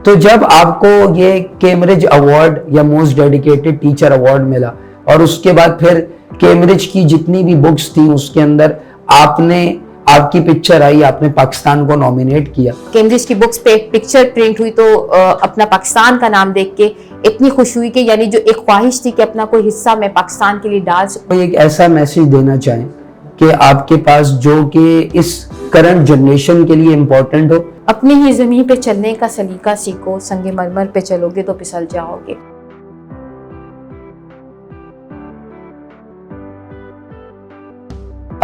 تو جب آپ کو یہ کیمبرج ایوارڈ یا موسٹ ڈیڈیکیٹڈ ٹیچر ایوارڈ ملا اور اس کے بعد پھر کیمبرج کی جتنی بھی بکس تھیں اس کے اندر آپ کی پکچر آئی, آپ نے پاکستان کو نومینیٹ کیا. کیمبرج کی بکس پہ پکچر پرنٹ ہوئی تو اپنا پاکستان کا نام دیکھ کے اتنی خوش ہوئی کہ یعنی جو ایک خواہش تھی کہ اپنا کوئی حصہ میں پاکستان کے لیے ڈال سکوں. ایک ایسا میسج دینا چاہیں کہ آپ کے پاس جو کہ اس کرنٹ جنریشن کے لیے امپورٹنٹ ہو. اپنی ہی زمین پہ چلنے کا سلیقہ سیکھو, سنگ مرمر پہ چلو گے تو پھسل جاؤ گے.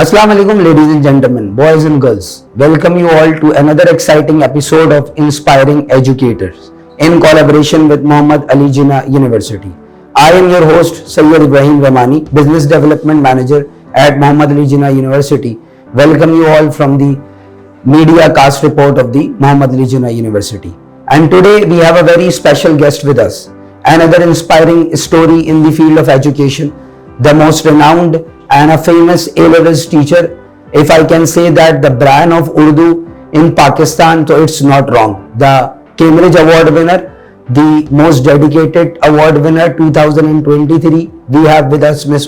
Assalamu alaikum ladies and gentlemen, boys and girls. Welcome you all to another exciting episode of Inspiring Educators in collaboration with Muhammad Ali Jinnah University. I am your host Sayyid Ibrahim Ramani, Business Development Manager at Muhammad Ali Jinnah University. Welcome you all from the media cast report of the Muhammad Ali Jinnah University. And today we have a very special guest with us. Another inspiring story in the field of education, the most renowned and a famous A-levels teacher. If I can say that the brand of Urdu in Pakistan, so it's not wrong. The Cambridge Award winner, the most dedicated award winner 2023. We have with us Miss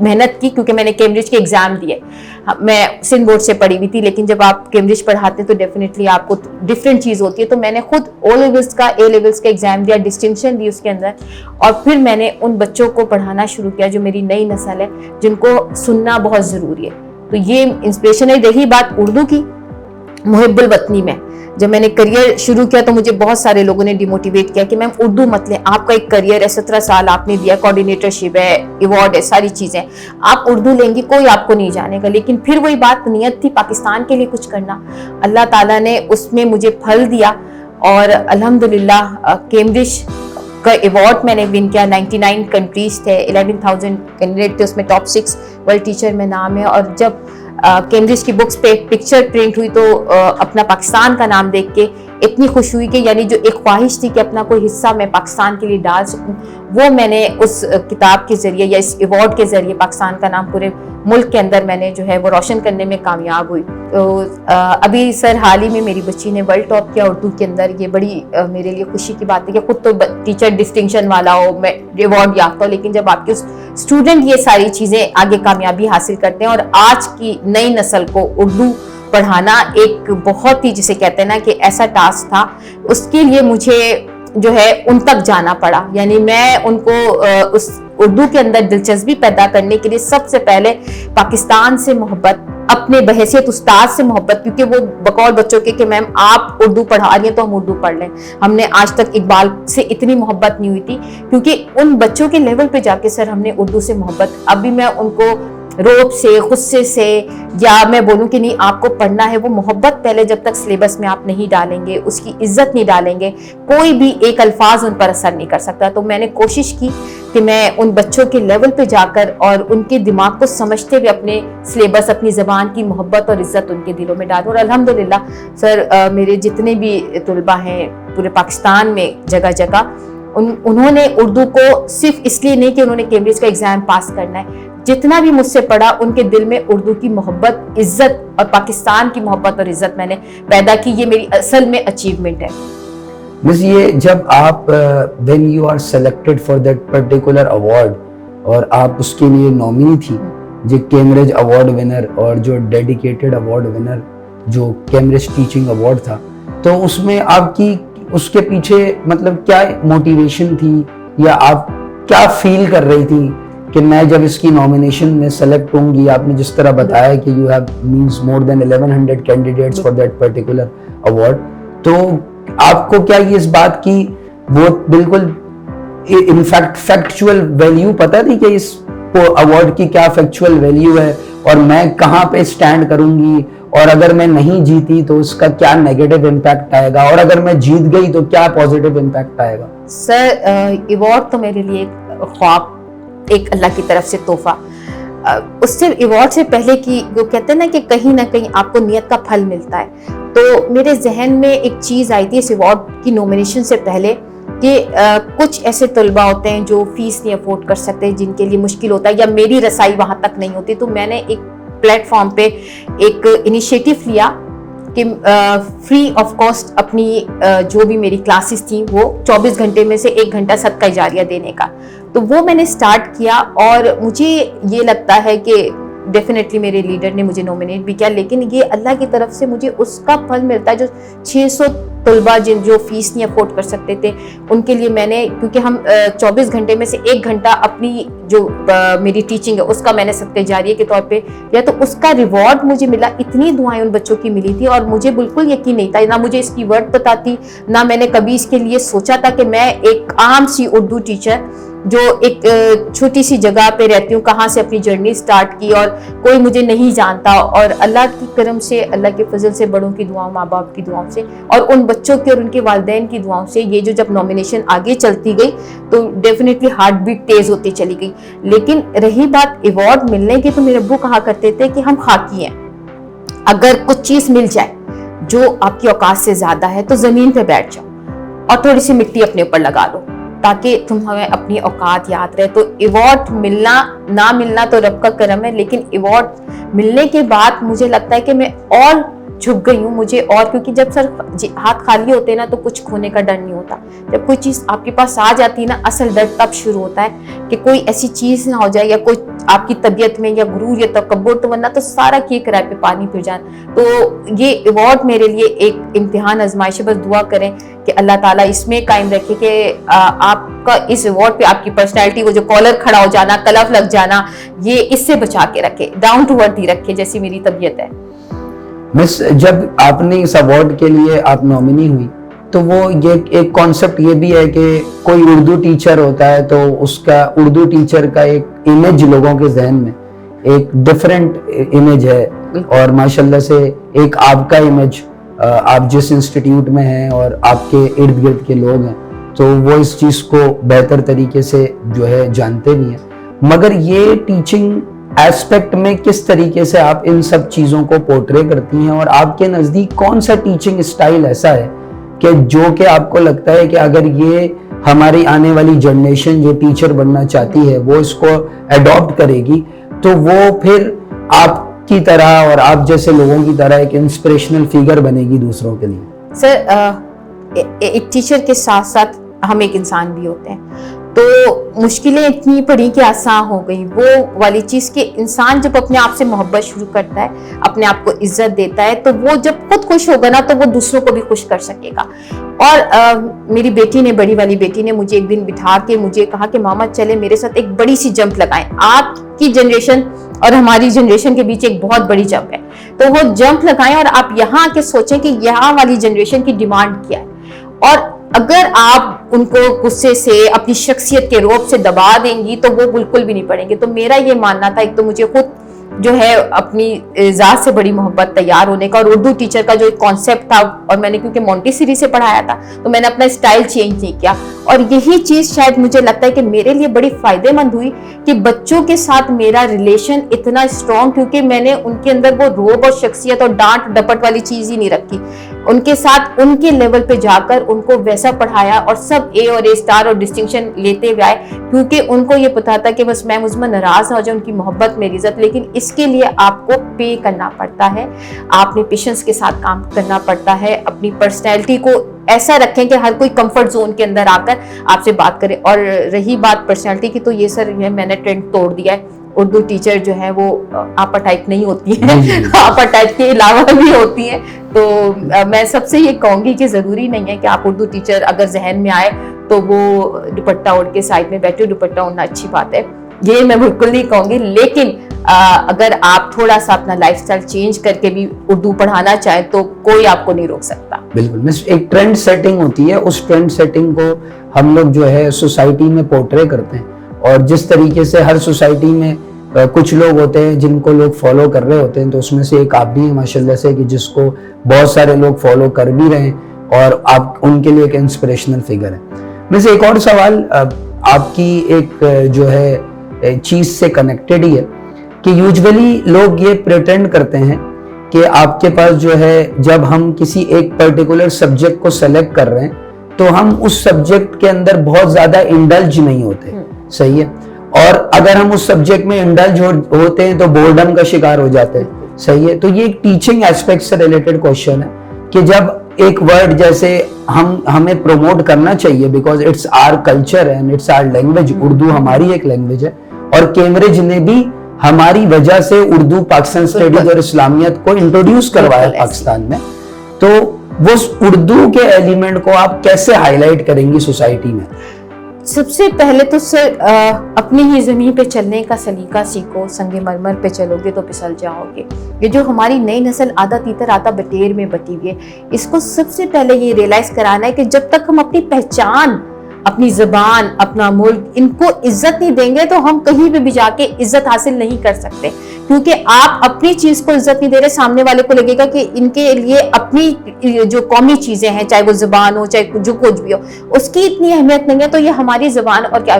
محنت کی, کیونکہ میں نے Cambridge کے exam دیے. میں Sindh board سے پڑھی ہوئی تھی, لیکن جب آپ کیمبرج پڑھاتے ہیں تو ڈیفینیٹلی آپ کو ڈفرینٹ چیز ہوتی ہے. تو میں نے خود او لیولس کا اے لیولس کا ایگزام دیا, ڈسٹنکشن دی اس کے اندر, اور پھر میں نے ان بچوں کو پڑھانا شروع کیا جو میری نئی نسل ہے, جن کو سننا بہت ضروری ہے. تو یہ انسپریشن ہے. رہی بات اردو کی, محب الوطنی میں جب میں نے کریئر شروع کیا تو مجھے بہت سارے لوگوں نے ڈیموٹیویٹ کیا کہ میم اردو مت لیں, آپ کا ایک کریئر ہے, 17 سال آپ نے دیا, کوآرڈینیٹرشپ ہے, ایوارڈ ہے, ساری چیزیں, آپ اردو لیں گی کوئی آپ کو نہیں جانے گا. لیکن پھر وہی بات, نیت تھی پاکستان کے لیے کچھ کرنا, اللہ تعالیٰ نے اس میں مجھے پھل دیا, اور الحمدللہ کیمبرج کا ایوارڈ میں نے ون کیا. 99 کنٹریز تھے, 11,000 کینڈیڈیٹ تھے, اس میں ٹاپ 6 ورلڈ ٹیچر میں نام ہے. اور جب کیمبرج کی بکس پہ پکچر پرنٹ ہوئی تو اپنا پاکستان کا نام دیکھ کے اتنی خوش ہوئی کہ یعنی جو ایک خواہش تھی کہ اپنا کوئی حصہ میں پاکستان کے لیے ڈال سکوں, وہ میں نے اس کتاب کے ذریعے یا اس ایوارڈ کے ذریعے پاکستان کا نام پورے ملک کے اندر میں نے جو ہے وہ روشن کرنے میں کامیاب ہوئی. تو ابھی سر حال ہی میں میری بچی نے ورلڈ ٹاپ کیا اردو کے اندر. یہ بڑی میرے لیے خوشی کی بات ہے کہ خود تو ٹیچر ڈسٹنکشن والا ہو, میں ایوارڈ یافتہ ہو, لیکن جب آپ کے اسٹوڈنٹ یہ ساری چیزیں آگے کامیابی حاصل کرتے ہیں. اور آج کی نئی نسل کو اردو پڑھانا ایک بہت ہی جسے کہتے ہیں نا کہ ایسا ٹاسک تھا, اس کے لیے مجھے جو ہے ان تک جانا پڑا. یعنی میں ان کو اس اردو کے اندر دلچسپی پیدا کرنے کے لیے سب سے پہلے پاکستان سے محبت, اپنے بحیثیت استاد سے محبت, کیونکہ وہ بقول بچوں کے کہ میم آپ اردو پڑھا رہی ہیں تو ہم اردو پڑھ لیں. ہم نے آج تک اقبال سے اتنی محبت نہیں ہوئی تھی, کیونکہ ان بچوں کے لیول پہ جا کے سر ہم نے اردو سے محبت. ابھی میں ان کو روب سے, غصے سے, یا میں بولوں کہ نہیں آپ کو پڑھنا ہے, وہ محبت پہلے جب تک سلیبس میں آپ نہیں ڈالیں گے, اس کی عزت نہیں ڈالیں گے, کوئی بھی ایک الفاظ ان پر اثر نہیں کر سکتا. تو میں نے کوشش کی کہ میں ان بچوں کے لیول پہ جا کر اور ان کے دماغ کو سمجھتے ہوئے اپنے سلیبس, اپنی زبان کی محبت اور عزت ان کے دلوں میں ڈالوں. اور الحمدللہ سر میرے جتنے بھی طلباء ہیں پورے پاکستان میں جگہ جگہ, انہوں نے اردو کو صرف اس لیے نہیں کہ انہوں نے کیمبرج کا ایگزام پاس کرنا ہے, جتنا بھی مجھ سے پڑھا ان کے دل میں اردو کی محبت, عزت اور پاکستان کی محبت اور عزت میں نے پیدا کی. یہ میری اصل میں اچیومنٹ ہے. بس یہ جب آپ when you are selected for that particular award اور آپ اس کے لیے نامنی تھی, جو کیمبرج ایوارڈ ونر اور جو ڈیڈیکیٹڈ ایوارڈ ونر جو کیمبرج ٹیچنگ ایوارڈ تھا, تو اس میں آپ کی اس کے پیچھے مطلب کیا موٹیویشن تھی, یا آپ کیا فیل کر رہی تھی کہ میں جب اس کی نامینیشن میں سلیکٹ ہوں گی؟ آپ نے جس طرح بتایا کہ you have means more than 1100 candidates for that particular award, تو آپ کو کیا یہ اس بات کی وہ بالکل انفیکٹ فیکچوئل ویلیو پتہ تھی کہ اس ایوارڈ کی کیا فیکچوئل ویلیو ہے, اور میں کہاں پہ سٹینڈ کروں گی, اور اگر میں نہیں جیتی تو اس کا کیا نیگیٹو امپیکٹ آئے گا, اور اگر میں جیت گئی تو کیا پازیٹیو امپیکٹ آئے گا؟ سر ایوارڈ تو میرے لیے ایک خواب, ایک اللہ کی طرف سے تحفہ. اس سے ایوارڈ سے پہلے کی وہ کہتے ہیں نا کہ کہیں نہ کہیں آپ کو نیت کا پھل ملتا ہے, تو میرے ذہن میں ایک چیز آئی تھی اس ایوارڈ کی نومینیشن سے پہلے کہ کچھ ایسے طلباء ہوتے ہیں جو فیس نہیں افورڈ کر سکتے, جن کے لیے مشکل ہوتا ہے یا میری رسائی وہاں تک نہیں ہوتی. تو میں نے ایک پلیٹ فارم پہ ایک انیشیٹو لیا کہ فری آف کاسٹ اپنی جو بھی میری کلاسز تھیں وہ 24 گھنٹے میں سے 1 گھنٹہ صدقہ جاریہ دینے کا. تو وہ میں نے سٹارٹ کیا, اور مجھے یہ لگتا ہے کہ ڈیفینیٹلی میرے لیڈر نے مجھے نومینیٹ بھی کیا, لیکن یہ اللہ کی طرف سے مجھے اس کا پھل ملتا ہے جو 600 طلباء جو فیس نہیں افورڈ کر سکتے تھے ان کے لیے میں نے, کیونکہ ہم 24 گھنٹے میں سے 1 گھنٹہ اپنی جو میری ٹیچنگ ہے اس کا میں نے صدقہ جاریہ کے طور پہ یا, تو اس کا ریوارڈ مجھے ملا. اتنی دعائیں ان بچوں کی ملی تھی, اور مجھے بالکل یقین نہیں تھا, نہ مجھے اس کی ورڈ پتہ تھی, نہ میں نے کبھی اس کے لیے سوچا تھا کہ میں ایک عام سی اردو ٹیچر جو ایک چھوٹی سی جگہ پہ رہتی ہوں, کہاں سے اپنی جرنی سٹارٹ کی اور کوئی مجھے نہیں جانتا, اور اللہ کی کرم سے, اللہ کے فضل سے, بڑوں کی دعاؤں, ماں باپ کی دعاؤں سے, اور ان بچوں کے اور ان کے والدین کی دعاؤں سے یہ جو جب نومینیشن آگے چلتی گئی تو ڈیفینیٹلی ہارٹ بیٹ تیز ہوتی چلی گئی. لیکن رہی بات ایوارڈ ملنے کی, تو میرے ابو کہا کرتے تھے کہ ہم خاکی ہیں, اگر کچھ چیز مل جائے جو آپ کی اوقات سے زیادہ ہے تو زمین پہ بیٹھ جاؤ اور تھوڑی سی مٹی اپنے اوپر لگا دو تاکہ تمہیں اپنی اوقات یاد رہے. تو ایوارڈ ملنا نہ ملنا تو رب کا کرم ہے, لیکن ایوارڈ ملنے کے بعد مجھے لگتا ہے کہ میں اور جھک گئی ہوں مجھے. اور کیونکہ جب سر ہاتھ خالی ہوتے ہیں نا تو کچھ کھونے کا ڈر نہیں ہوتا. جب کوئی چیز آپ کے پاس آ جاتی ہے نا اصل ڈر تب شروع ہوتا ہے کہ کوئی ایسی چیز نہ ہو جائے یا کوئی آپ کی طبیعت میں یا غرور یا تکبر, تو ورنہ تو سارا کیے کرائے پہ پانی پھر جانا. تو یہ ایوارڈ میرے لیے ایک امتحان آزمائش ہے. بس دعا کریں کہ اللہ تعالیٰ اس میں قائم رکھے کہ آپ کا اس ایوارڈ پہ آپ کی پرسنالٹی کو جو کالر کھڑا ہو جانا, کلف لگ جانا, یہ اس سے بچا کے رکھے, ڈاؤن ٹو ارتھ ہی رکھے جیسی میری طبیعت ہے. مس, جب آپ نے اس ایوارڈ کے لیے آپ نامنی ہوئی تو وہ یہ ایک کانسیپٹ یہ بھی ہے کہ کوئی اردو ٹیچر ہوتا ہے تو اس کا اردو ٹیچر کا ایک امیج لوگوں کے ذہن میں ایک ڈفرینٹ امیج ہے, اور ماشاءاللہ سے ایک آپ کا امیج, آپ جس انسٹیٹیوٹ میں ہیں اور آپ کے ارد گرد کے لوگ ہیں تو وہ اس چیز کو بہتر طریقے سے جو ہے جانتے بھی ہیں. مگر یہ ٹیچنگ ایسپیکٹ میں کس طریقے سے آپ ان سب چیزوں کو پورٹرے کرتی ہیں, اور آپ کے نزدیک کون سا ٹیچنگ اسٹائل ایسا ہے کہ جو کہ آپ کو لگتا ہے کہ اگر یہ ہماری آنے والی جنریشن جو ٹیچر بننا چاہتی ہے وہ اس کو ایڈاپٹ کرے گی تو وہ پھر آپ کی طرح اور آپ جیسے لوگوں کی طرح ایک انسپریشنل فیگر بنے گی دوسروں کے لیے؟ سر ایک ٹیچر کے ساتھ ساتھ ہم ایک انسان بھی ہوتے ہیں, تو مشکلیں اتنی پڑی کہ آسان ہو گئی. وہ والی چیز کہ انسان جب اپنے آپ سے محبت شروع کرتا ہے, اپنے آپ کو عزت دیتا ہے, تو وہ جب خود خوش ہوگا نا تو وہ دوسروں کو بھی خوش کر سکے گا. اور میری بیٹی نے, بڑی والی بیٹی نے مجھے ایک دن بٹھا کے مجھے کہا کہ ماما چلے میرے ساتھ ایک بڑی سی جمپ لگائیں, آپ کی جنریشن اور ہماری جنریشن کے بیچ ایک بہت بڑی جمپ ہے, تو وہ جمپ لگائیں اور آپ یہاں کے سوچیں کہ یہاں والی جنریشن کی ڈیمانڈ کیا ہے, اور اگر آپ ان کو غصے سے اپنی شخصیت کے روب سے دبا دیں گی تو وہ بالکل بھی نہیں پڑیں گے. تو میرا یہ ماننا تھا, ایک تو مجھے خود جو ہے اپنی ذات سے بڑی محبت تیار ہونے کا, اور اردو ٹیچر کا جو ایک کانسیپٹ تھا, اور میں نے کیونکہ مونٹیسری سے پڑھایا تھا تو میں نے اپنا اسٹائل چینج نہیں کیا, اور یہی چیز شاید مجھے لگتا ہے کہ میرے لیے بڑی فائدے مند ہوئی کہ بچوں کے ساتھ میرا ریلیشن اتنا اسٹرانگ, کیونکہ میں نے ان کے اندر وہ روب اور شخصیت اور ڈانٹ ڈپٹ والی چیز ہی نہیں رکھی. ان کے ساتھ ان کے لیول پہ جا کر ان کو ویسا پڑھایا, اور سب اے اور اے اسٹار اور ڈسٹنکشن لیتے ہوئے آئے, کیونکہ ان کو یہ پتا تھا کہ بس میں مجھ میں ناراض ہو جاؤں, ان کی محبت میری عزت, لیکن اس کے لیے آپ کو پے کرنا پڑتا ہے, آپ نے پیشنس کے ساتھ کام کرنا پڑتا ہے. اپنی پرسنالٹی کو ایسا رکھیں کہ ہر کوئی کمفرٹ زون کے اندر آ کر آپ سے بات کرے. اور رہی بات پرسنالٹی کی, تو یہ سر یہ میں نے ٹرینڈ توڑ دیا ہے. اردو ٹیچر جو ہے وہ آپا ٹائپ نہیں ہوتی ہے, آپا ٹائپ کے علاوہ بھی ہوتی ہے. تو میں سب سے یہ کہوں گی کہ ضروری نہیں ہے کہ آپ اردو ٹیچر اگر ذہن میں آئے تو وہ دوپٹہ اوڑھ کے سائڈ میں بیٹھے. دوپٹہ اوڑھنا اچھی بات ہے, یہ میں بالکل نہیں کہوں گی, لیکن اگر آپ تھوڑا سا اپنا لائف سٹائل چینج کر کے بھی اردو پڑھانا چاہیں تو کوئی آپ کو نہیں روک سکتا. بالکل, ایک ٹرینڈ سیٹنگ ہوتی ہے, اس ٹرینڈ سیٹنگ کو ہم لوگ جو ہے سوسائٹی میں پورٹرے کرتے ہیں, اور جس طریقے سے ہر سوسائٹی میں کچھ لوگ ہوتے ہیں جن کو لوگ فالو کر رہے ہوتے ہیں, تو اس میں سے ایک آپ بھی ہیں ماشاءاللہ سے کہ جس کو بہت سارے لوگ فالو کر بھی رہے ہیں, اور آپ ان کے لیے ایک انسپریشنل فگر ہیں. میں سے ایک اور سوال آپ کی ایک جو ہے چیز سے کنیکٹڈ ہی ہے کہ یوجولی لوگ یہ پریٹینڈ کرتے ہیں کہ آپ کے پاس جو ہے جب ہم کسی ایک پرٹیکولر سبجیکٹ کو سلیکٹ کر رہے ہیں تو ہم اس سبجیکٹ کے اندر بہت زیادہ انڈلج نہیں ہوتے, صحیح ہے, اور اگر ہم اس سبجیکٹ میں انڈلج ہوتے ہیں تو بورڈم کا شکار ہو جاتے ہیں, صحیح ہے. تو یہ ایک ٹیچنگ ایسپیکٹ سے ریلیٹڈ کوشچن ہے کہ جب ایک ورڈ جیسے ہمیں پروموٹ کرنا چاہیے because it's our culture and it's our language, Urdu ہماری ایک لینگویج ہے, اور کیمبرج نے بھی ہماری وجہ سے اردو پاکستان اسٹڈیز اور اسلامیت کو انٹروڈیوس کروایا پاکستان میں, تو وہ اردو کے ایلیمنٹ کو آپ کیسے ہائی لائٹ کریں گی سوسائٹی میں؟ سب سے پہلے تو سر اپنی ہی زمین پہ چلنے کا سلیقہ سیکھو. سنگ مرمر پہ چلو گے تو پھسل جاؤ گے. یہ جو ہماری نئی نسل آدھا تیتر آدھا بٹیر میں بٹی ہوئی ہے, اس کو سب سے پہلے یہ ریئلائز کرانا ہے کہ جب تک ہم اپنی پہچان, اپنی زبان, اپنا ملک, ان کو عزت نہیں دیں گے تو ہم کہیں پہ بھی جا کے عزت حاصل نہیں کر سکتے. کیونکہ آپ اپنی چیز کو عزت نہیں دے رہے, سامنے والے کو لگے گا کہ ان کے لیے اپنی جو قومی چیزیں ہیں, چاہے وہ زبان ہو چاہے جو کچھ بھی ہو, اس کی اتنی اہمیت نہیں ہے. تو یہ ہماری زبان, اور کیا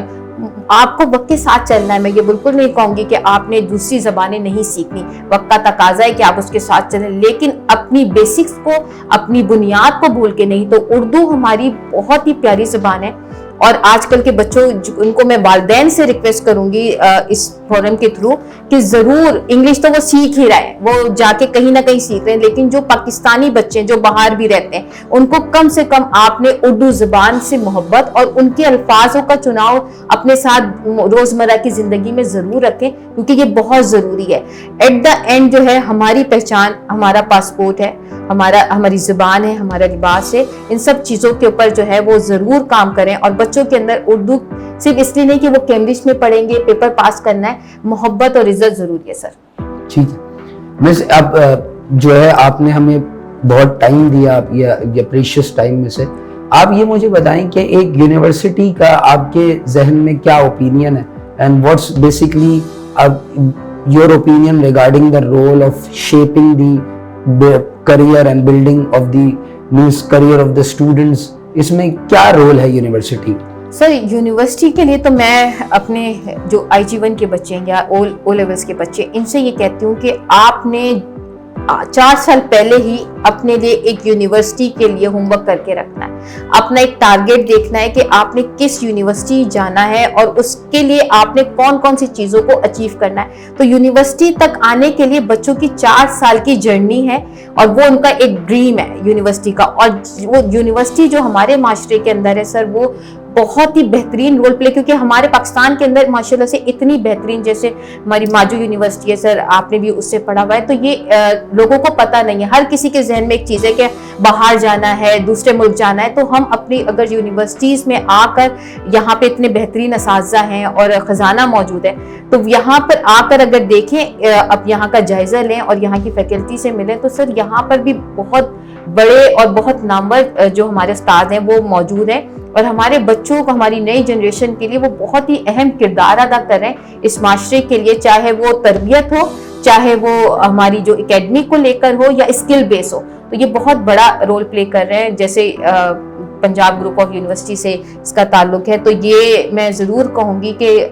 آپ کو وقت کے ساتھ چلنا ہے. میں یہ بالکل نہیں کہوں گی کہ آپ نے دوسری زبانیں نہیں سیکھنی, وقت کا تقاضا ہے کہ آپ اس کے ساتھ چلیں, لیکن اپنی بیسکس کو, اپنی بنیاد کو بھول کے نہیں. تو اردو ہماری بہت ہی پیاری زبان ہے, اور آج کل کے بچوں ان کو میں والدین سے ریکویسٹ کروں گی اس فورم کے تھرو کہ ضرور انگلش تو وہ سیکھ ہی رہا ہے, وہ جا کے کہیں نہ کہیں سیکھ رہے ہیں, لیکن جو پاکستانی بچے جو باہر بھی رہتے ہیں ان کو کم سے کم آپ نے اردو زبان سے محبت اور ان کے الفاظوں کا چناؤ اپنے ساتھ روزمرہ کی زندگی میں ضرور رکھیں, کیونکہ یہ بہت ضروری ہے. ایٹ دا اینڈ جو ہے ہماری پہچان ہمارا پاسپورٹ ہے, ہماری زبان ہے, ہمارا لباس ہے, ان سب چیزوں کے اوپر جو ہے وہ ضرور کام کریں. اور بچوں کے اندر اردو صرف اس لیے نہیں کہ وہ کیمبرج میں پڑھیں گے, پیپر پاس کرنا ہے, محبت اور عزت ضروری ہے. سر ٹھیک ہے مس, اب جو ہے آپ نے ہمیں بہت ٹائم دیا, آپ یہ پریشیس ٹائم میں سے آپ یہ مجھے بتائیں کہ ایک یونیورسٹی کا آپ کے ذہن میں کیا اوپینین ہے, and what's basically your opinion regarding the role of shaping the career and building of the means career of the students, اس میں کیا رول ہے یونیورسٹی؟ سر یونیورسٹی کے لیے تو میں اپنے جو IG1 کے بچے ہیں یا او لیولز کے بچے, ان سے یہ کہتی ہوں کہ آپ نے 4 سال پہلے ہی اپنے لیے ایک یونیورسٹی کے لیے ہوم ورک کر کے رکھنا ہے, اپنا ایک ٹارگیٹ دیکھنا ہے کہ آپ نے کس یونیورسٹی جانا ہے اور اس کے لیے آپ نے کون کون سی چیزوں کو اچیو کرنا ہے. تو یونیورسٹی تک آنے کے لیے بچوں کی 4 سال کی جرنی ہے اور وہ ان کا ایک ڈریم ہے یونیورسٹی کا. اور وہ یونیورسٹی جو ہمارے معاشرے کے اندر ہے سر, وہ بہت ہی بہترین رول پلے, کیونکہ ہمارے پاکستان کے اندر ماشاءاللہ سے اتنی بہترین, جیسے ہماری ماجو یونیورسٹی ہے سر, آپ نے بھی اس سے پڑھا ہوا ہے, تو یہ لوگوں کو پتہ نہیں ہے. ہر کسی کے ذہن میں ایک چیز ہے کہ باہر جانا ہے, دوسرے ملک جانا ہے, تو ہم اپنی اگر یونیورسٹیز میں آ کر یہاں پہ اتنے بہترین اساتذہ ہیں اور خزانہ موجود ہے, تو یہاں پر آ کر اگر دیکھیں, اب یہاں کا جائزہ لیں اور یہاں کی فیکلٹی سے ملیں, تو سر یہاں پر بھی بہت بڑے اور بہت نامور جو ہمارے استاد ہیں وہ موجود ہیں, اور ہمارے بچوں کو, ہماری نئی جنریشن کے لیے وہ بہت ہی اہم کردار ادا کر رہے ہیں اس معاشرے کے لیے, چاہے وہ تربیت ہو, چاہے وہ ہماری جو اکیڈمی کو لے کر ہو یا اسکل بیس ہو, تو یہ بہت بڑا رول پلے کر رہے ہیں. جیسے پنجاب گروپ آف یونیورسٹی سے اس کا تعلق ہے, تو یہ میں ضرور کہوں گی کہ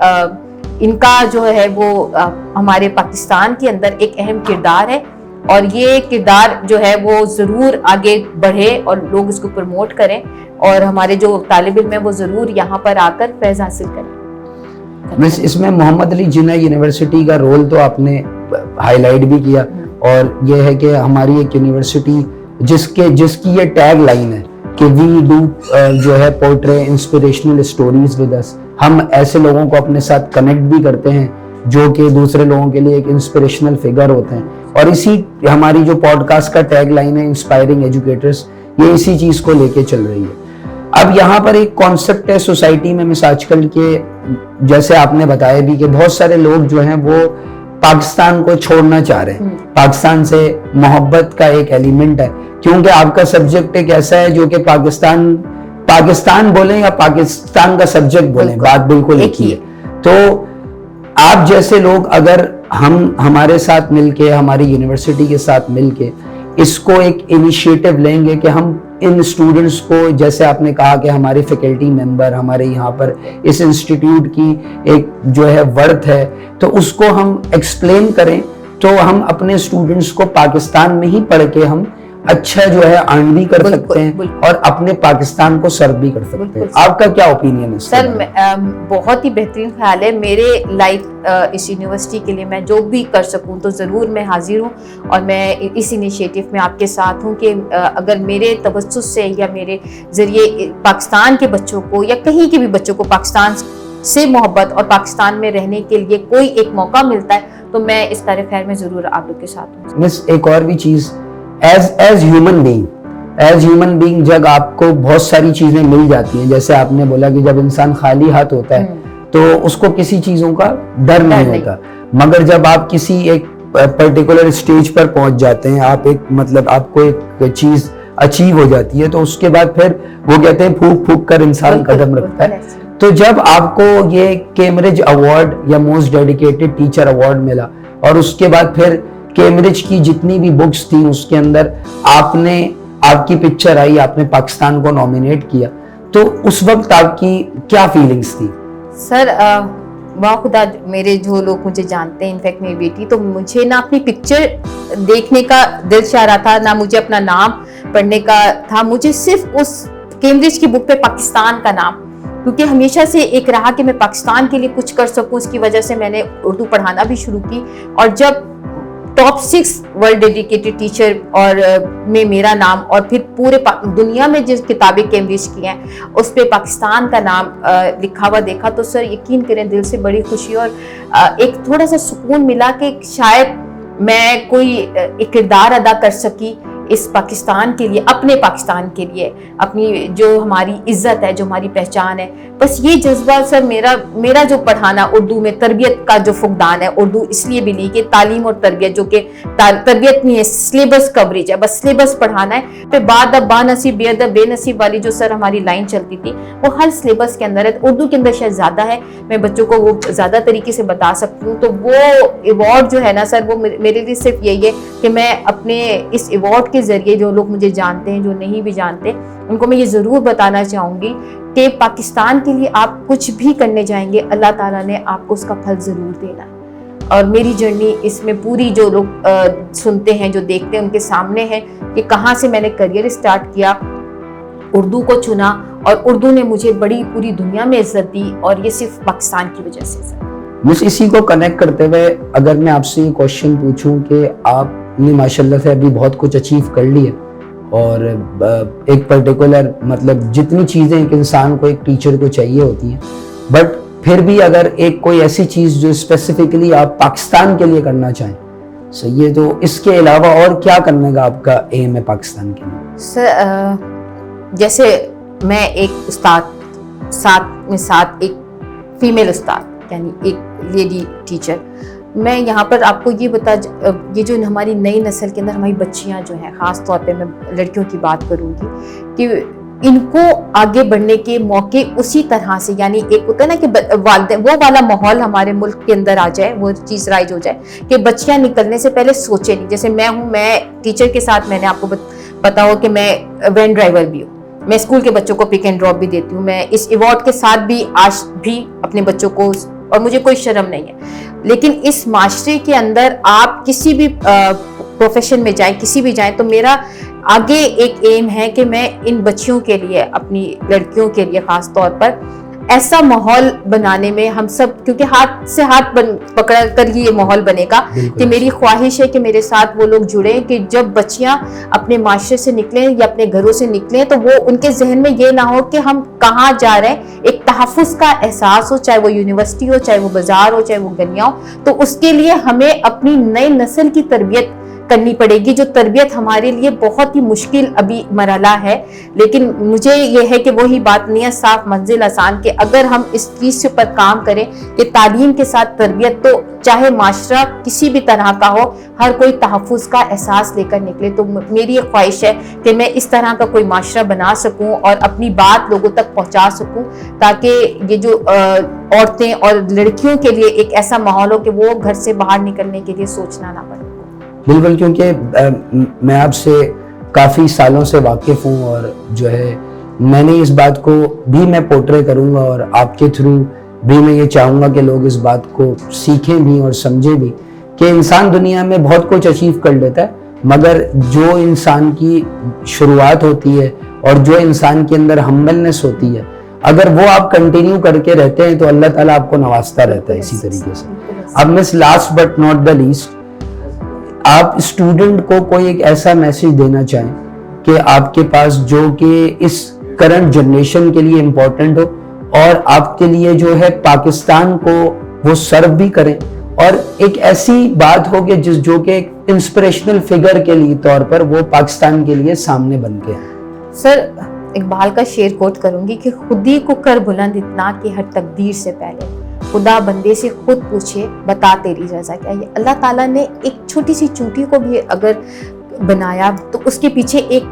ان کا جو ہے وہ ہمارے پاکستان کے اندر ایک اہم کردار ہے, اور یہ کردار جو ہے وہ ضرور آگے بڑھے اور لوگ اس کو پروموٹ کریں, اور ہمارے جو طالب علم ہیں وہ ضرور یہاں پر آ کر فیض حاصل کریں. اس میں محمد علی جناح یونیورسٹی کا رول تو آپ نے ہائی لائٹ بھی کیا, اور یہ ہے کہ ہماری ایک یونیورسٹی جس کی یہ ٹیگ لائن ہے کہ وی ڈو جو ہے portray inspirational stories with us, ہم ایسے لوگوں کو اپنے ساتھ کنیکٹ بھی کرتے ہیں جو کہ دوسرے لوگوں کے لیے ایک انسپریشنل فگر ہوتے ہیں, اور اسی ہماری جو پوڈ کاسٹ کا ٹیگ لائن ہے انسپائرنگ ایجوکیٹرز, یہ اسی چیز کو لے کے چل رہی ہے. اب یہاں پر ایک کانسیپٹ ہے سوسائٹی میں مس آج کل کے, جیسے آپ نے بتایا بھی کہ بہت سارے لوگ جو ہیں وہ پاکستان کو چھوڑنا چاہ رہے ہیں, پاکستان سے محبت کا ایک ایلیمنٹ ہے, کیونکہ آپ کا سبجیکٹ ایک ایسا ہے جو کہ پاکستان بولیں یا پاکستان کا سبجیکٹ بولیں, بات بالکل ایک ہی ہے. تو آپ جیسے لوگ اگر ہمارے ساتھ مل کے, ہماری یونیورسٹی کے ساتھ مل کے اس کو ایک انیشیٹو لیں گے کہ ہم ان اسٹوڈنٹس کو, جیسے آپ نے کہا کہ ہمارے فیکلٹی ممبر ہمارے یہاں پر اس انسٹیٹیوٹ کی ایک جو ہے ورتھ ہے, تو اس کو ہم ایکسپلین کریں, تو ہم اپنے اسٹوڈنٹس کو پاکستان میں ہی پڑھ کے ہم اچھا جو ہے ارن بھی کر سکتے ہیں اور اپنے پاکستان کو سرو بھی کر سکتے ہیں. آپ کا کیا اوپینین ہے سر؟ بہت ہی بہترین خیال ہے. میرے لائف اس یونیورسٹی کے لیے میں جو بھی کر سکوں تو ضرور میں حاضر ہوں, اور میں اس انیشیٹو میں آپ کے ساتھ ہوں کہ اگر میرے توسط سے یا میرے ذریعے پاکستان کے بچوں کو یا کہیں کے بھی بچوں کو پاکستان سے محبت اور پاکستان میں رہنے کے لیے کوئی ایک موقع ملتا ہے, تو میں اس کار خیر میں ضرور آپ لوگ کے ساتھ ہوں. مس ایک اور بھی چیز, ایز ہیومن بینگ جب آپ کو بہت ساری چیزیں مل جاتی ہیں, جیسے آپ نے بولا کہ جب انسان خالی ہاتھ ہوتا ہے تو اس کو کسی چیزوں کا ڈر نہیں ہوتا, مگر جب آپ کسی ایک پرٹیکولر اسٹیج پر پہنچ جاتے ہیں, آپ ایک مطلب آپ کو ایک چیز اچیو ہو جاتی ہے, تو اس کے بعد پھر وہ کہتے ہیں پھونک پھونک کر انسان قدم رکھتا ہے. تو جب آپ کو یہ کیمبرج ایوارڈ یا موسٹ ڈیڈیکیٹڈ ٹیچر ایوارڈ ملا, اور اس کے بعد پھر کیمبرج کی جتنی بھی بکس تھیں اس کے اندر آپ کی پکچر آئی, آپ نے پاکستان کو نومینیٹ کیا, تو اس وقت آپ کی کیا فیلنگز تھی؟ سر واہ خدا, میرے جو لوگ مجھے جانتے ہیں, انفیکٹ میری بیٹی, تو مجھے نہ اپنی پکچر دیکھنے کا دل چاہ رہا تھا, نہ مجھے اپنا نام پڑھنے کا تھا, مجھے صرف اس کیمبرج کی بک پہ پاکستان کا نام, کیونکہ ہمیشہ سے ایک رہا کہ میں پاکستان کے لیے کچھ کر سکوں، اس کی وجہ سے میں نے اردو پڑھانا بھی شروع کی. اور جب ٹاپ 6 ورلڈ ڈیڈیکیٹڈ ٹیچر اور میں میرا نام، اور پھر پورے دنیا میں جس کتابیں کیمبرج کی ہیں اس پہ پاکستان کا نام لکھا ہوا دیکھا، تو سر یقین کریں دل سے بڑی خوشی اور ایک تھوڑا سا سکون ملا کہ شاید میں کوئی ایک کردار ادا کر سکی اس پاکستان کے لیے، اپنے پاکستان کے لیے، اپنی جو ہماری عزت ہے، جو ہماری پہچان ہے. بس یہ جذبہ سر میرا جو پڑھانا اردو میں تربیت کا جو فقدان ہے، اردو اس لیے بھی لی کہ تعلیم اور تربیت جو کہ تربیت نہیں ہے، سلیبس کوریج ہے، بس سلیبس پڑھانا ہے. پھر بعد اب با نصیب بے ادب بے نصیب والی جو سر ہماری لائن چلتی تھی وہ ہر سلیبس کے اندر ہے. اردو کے اندر شاید زیادہ ہے، میں بچوں کو وہ زیادہ طریقے سے بتا سکتی ہوں. تو وہ ایوارڈ جو ہے نا سر، وہ میرے لیے صرف یہی ہے کہ میں اپنے اس ایوارڈ کے ذریعے جو لوگ مجھے جانتے ہیں، جو نہیں بھی جانتے، ان کو میں یہ ضرور بتانا چاہوں گی کہ پاکستان کے لیے آپ کچھ بھی کرنے جائیں گے، اللہ تعالیٰ نے آپ کو اس کا پھل ضرور دینا ہے. اور میری جرنی اس میں پوری جو لوگ سنتے ہیں، جو دیکھتے ہیں، ان کے سامنے ہے کہ کہاں سے میں نے کریئر اسٹارٹ کیا، اردو کو چنا، اور اردو نے مجھے بڑی پوری دنیا میں عزت دی، اور یہ صرف پاکستان کی وجہ سے. بس اسی کو کنیکٹ کرتے ہوئے اگر میں آپ سے یہ کوشچن پوچھوں کہ آپ نے ماشاءاللہ سے ابھی بہت کچھ اچیو کر لیا، اور ایک پرٹیکولر مطلب جتنی چیزیں ایک انسان کو ایک ٹیچر کو چاہیے ہوتی ہیں، بٹ پھر بھی اگر ایک کوئی ایسی چیز جو اسپیسیفکلی آپ پاکستان کے لیے کرنا چاہیں، سو یہ تو اس کے علاوہ اور کیا کرنے کا آپ کا ایم ہے پاکستان کے لیے؟ سر جیسے میں ایک استاد ساتھ ایک فیمیل استاد، یعنی ایک لیڈی ٹیچر، میں یہاں پر آپ کو یہ جو ہماری نئی نسل کے اندر ہماری بچیاں جو ہیں، خاص طور پہ میں لڑکیوں کی بات کروں گی، کہ ان کو آگے بڑھنے کے موقع اسی طرح سے، یعنی ایک ہوتا ہے نا کہ والدین وہ والا ماحول ہمارے ملک کے اندر آ جائے، وہ چیز رائج ہو جائے کہ بچیاں نکلنے سے پہلے سوچے نہیں. جیسے میں ٹیچر کے ساتھ، میں نے آپ کو پتا ہو کہ میں وین ڈرائیور بھی ہوں، میں اسکول کے بچوں کو پک اینڈ ڈراپ بھی دیتی ہوں. میں اس ایوارڈ کے ساتھ بھی آج بھی اپنے بچوں کو، اور مجھے کوئی شرم نہیں ہے، لیکن اس معاشرے کے اندر آپ کسی بھی پروفیشن میں جائیں، کسی بھی جائیں، تو میرا آگے ایک ایم ہے کہ میں ان بچیوں کے لیے، اپنی لڑکیوں کے لیے خاص طور پر ایسا ماحول بنانے میں ہم سب، کیونکہ ہاتھ سے ہاتھ پکڑ کر ہی یہ ماحول بنے گا، کہ میری خواہش ہے کہ میرے ساتھ وہ لوگ جڑیں کہ جب بچیاں اپنے معاشرے سے نکلیں یا اپنے گھروں سے نکلیں تو وہ ان کے ذہن میں یہ نہ ہو کہ ہم کہاں جا رہے ہیں، ایک تحفظ کا احساس ہو، چاہے وہ یونیورسٹی ہو، چاہے وہ بازار ہو، چاہے وہ گلیاں ہو. تو اس کے لیے ہمیں اپنی نئی نسل کی تربیت کرنی پڑے گی، جو تربیت ہمارے لیے بہت ہی مشکل ابھی مرحلہ ہے. لیکن مجھے یہ ہے کہ وہی بات نیت صاف منزل آسان، کہ اگر ہم اس چیز پر کام کریں کہ تعلیم کے ساتھ تربیت، تو چاہے معاشرہ کسی بھی طرح کا ہو، ہر کوئی تحفظ کا احساس لے کر نکلے. تو میری یہ خواہش ہے کہ میں اس طرح کا کوئی معاشرہ بنا سکوں اور اپنی بات لوگوں تک پہنچا سکوں، تاکہ یہ جو عورتیں اور لڑکیوں کے لیے ایک ایسا ماحول ہو کہ وہ گھر سے باہر نکلنے کے لیے سوچنا نہ پڑے. بالکل، کیونکہ میں آپ سے کافی سالوں سے واقف ہوں، اور جو ہے میں نے اس بات کو بھی میں پورٹرے کروں گا، اور آپ کے تھرو بھی میں یہ چاہوں گا کہ لوگ اس بات کو سیکھیں بھی اور سمجھیں بھی کہ انسان دنیا میں بہت کچھ اچیو کر لیتا ہے، مگر جو انسان کی شروعات ہوتی ہے اور جو انسان کے اندر ہمبلنس ہوتی ہے، اگر وہ آپ کنٹینیو کر کے رہتے ہیں تو اللہ تعالیٰ آپ کو نوازتا رہتا ہے اسی طریقے سے. اب مس last but not the least, آپ اسٹوڈنٹ کو کوئی ایک ایسا میسج دینا چاہیں کہ آپ کے پاس جو کہ اس کرنٹ جنریشن کے لیے امپورٹنٹ ہو، اور آپ کے لیے جو ہے پاکستان کو وہ سرو بھی کریں، اور ایک ایسی بات ہو کہ جو کہ ایک انسپریشنل فگر کے لیے طور پر وہ پاکستان کے لیے سامنے بن کے ہیں. سر اقبال کا شعر کوٹ کروں گی کہ خودی کو کر بلند اتنا کہ ہر تقدیر سے پہلے خدا بندے سے خود پوچھے بتا تیری رضا کیا. یہ اللہ تعالیٰ نے ایک چھوٹی سی چونٹی کو بھی اگر بنایا تو اس کے پیچھے ایک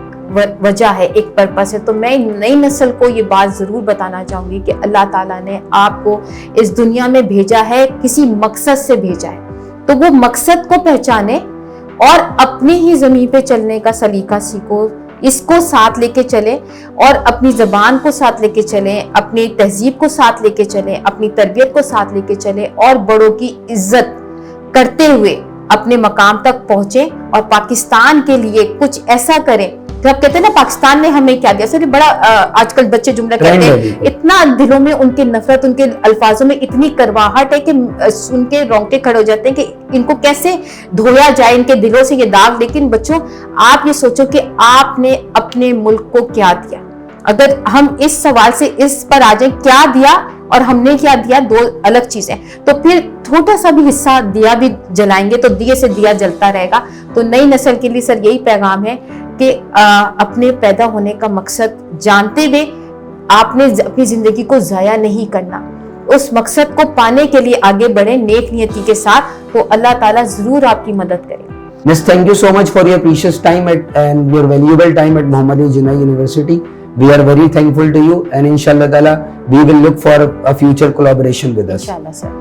وجہ ہے، ایک پرپس ہے. تو میں نئی نسل کو یہ بات ضرور بتانا چاہوں گی کہ اللہ تعالیٰ نے آپ کو اس دنیا میں بھیجا ہے، کسی مقصد سے بھیجا ہے، تو وہ مقصد کو پہچانے اور اپنی ہی زمین پہ چلنے کا سلیقہ سیکھو، اس کو ساتھ لے کے چلیں، اور اپنی زبان کو ساتھ لے کے چلیں، اپنی تہذیب کو ساتھ لے کے چلیں، اپنی تربیت کو ساتھ لے کے چلیں، اور بڑوں کی عزت کرتے ہوئے اپنے مقام تک پہنچیں، اور پاکستان کے لیے کچھ ایسا کریں. تو آپ کہتے ہیں نا پاکستان نے ہمیں کیا دیا. سر یہ بڑا آج کل بچے جملہ کہتے ہیں, اتنا دلوں میں ان کی نفرت, ان کے الفاظوں میں اتنی کرواہٹ ہے کہ سن کے رونگٹے کھڑے ہو جاتے ہیں کہ ان کو کیسے دھویا جائے ان کے دلوں سے یہ داغ. لیکن بچوں آپ یہ سوچو کہ آپ نے اپنے ملک کو کیا دیا. اگر ہم اس سوال سے اس پر آ جائیں کیا دیا اور ہم نے کیا دیا, دو الگ چیزیں, تو پھر چھوٹا سا بھی حصہ دیا بھی جلائیں گے تو دیے سے دیا جلتا رہے گا. تو نئی نسل کے لیے سر یہی پیغام ہے کہ اپنے پیدا ہونے کا مقصد جانتے ہوئے آپ نے اپنی زندگی کو ضائع نہیں کرنا, اس مقصد کو پانے کے لیے آگے بڑھیں نیک نیتی کے ساتھ, تو اللہ تعالیٰ ضرور آپ کی مدد کرے. Miss, thank you so much for your precious time and your valuable time at Muhammad Ali Jinnah University. We are very thankful to you, and inshallah ta'ala we will look for a future collaboration with us. Inshallah sir.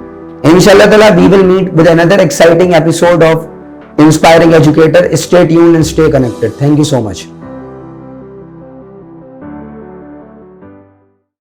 Inshallah ta'ala we will meet with another exciting episode of Inspiring Educator. Stay tuned and stay connected. Thank you so much.